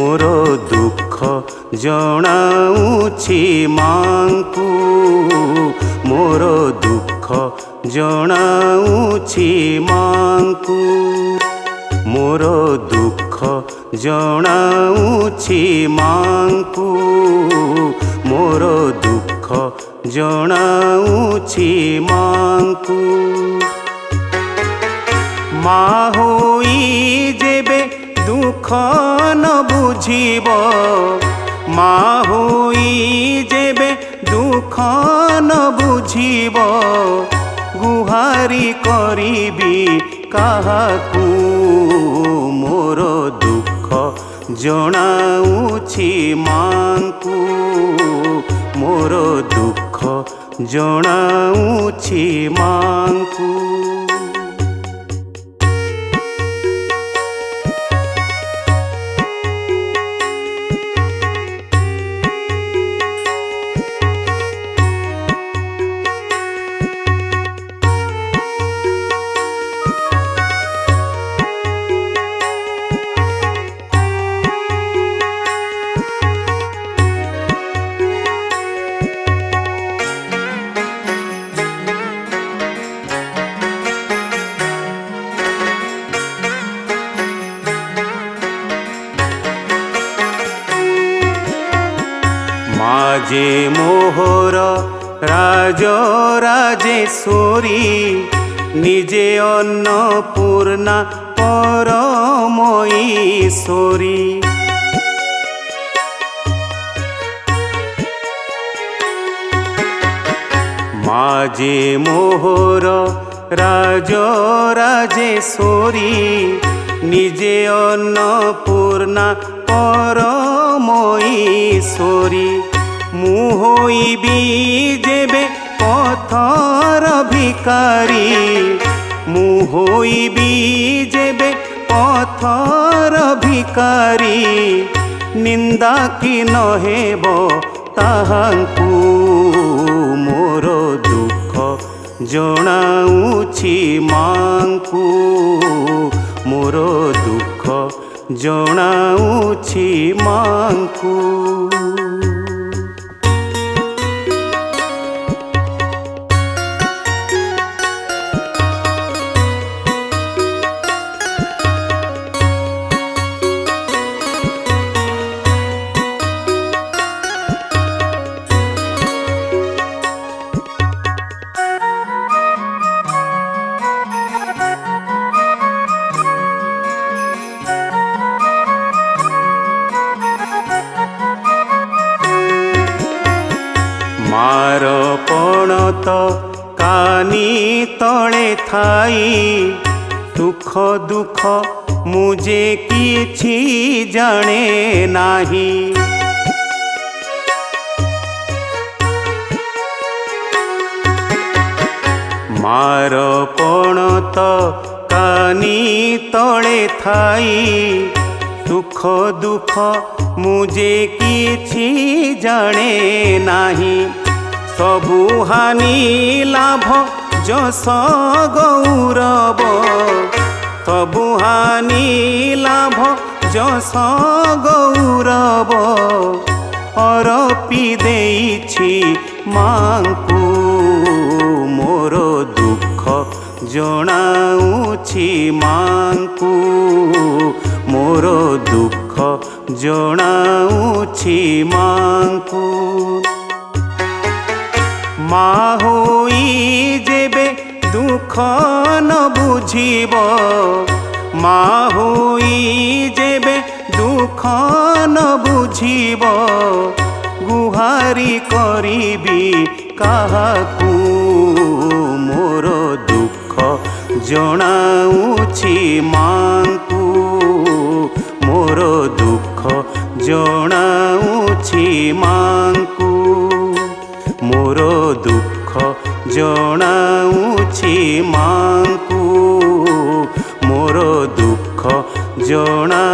मोर दुख जणाऊछि मांकु मोर दुख जणाऊछि मांकु मोर दुख जणाऊछि मांकु मोर दुख जणाऊछि मांकु मा होई जेबे दुख न बुझिब मा होई जेबे दुख न बुझिब गुहारी करिबी काहाकू मोर दुख जणाऊछि मांकु मोर दुख जणाऊछि मांकु माजे मोहर राजेश्वरी निजे अन्नपूर्णा परमईश्वरी माजे मोहर राजेश्वरी निजे अन्नपूर्णा परमईश्वरी मुहोइबी जेबे पथर भिकारी मुहोइबी जेबे पथर भिकारी निंदा कि नहेब ताहांकु मोर दुख जणाऊछि मांकु मोर दुख जणाऊछि मांकु मार पणत कानी तले थाई सुख दुख मुझे किछि जाने नाही मार पणत कानी तले थाई सुख दुख मुझे किछि जाने नाही सबु हानि लाभ जस गौरव सबु हानि लाभ जस गौरव अरपी देइछि मांकु मोर दुख जणाऊछि मांकु मोर दुख जणाऊछि मांकु मा होई जेबे दुख न बुझिब मा होई जेबे दुख न बुझिब गुहारी करिबी काहाकू मोर दुख जणाऊछि मांकु मोर दुख जणाऊछि मांकु मोर दुख जणाऊछि मांकु मोर दुख जणा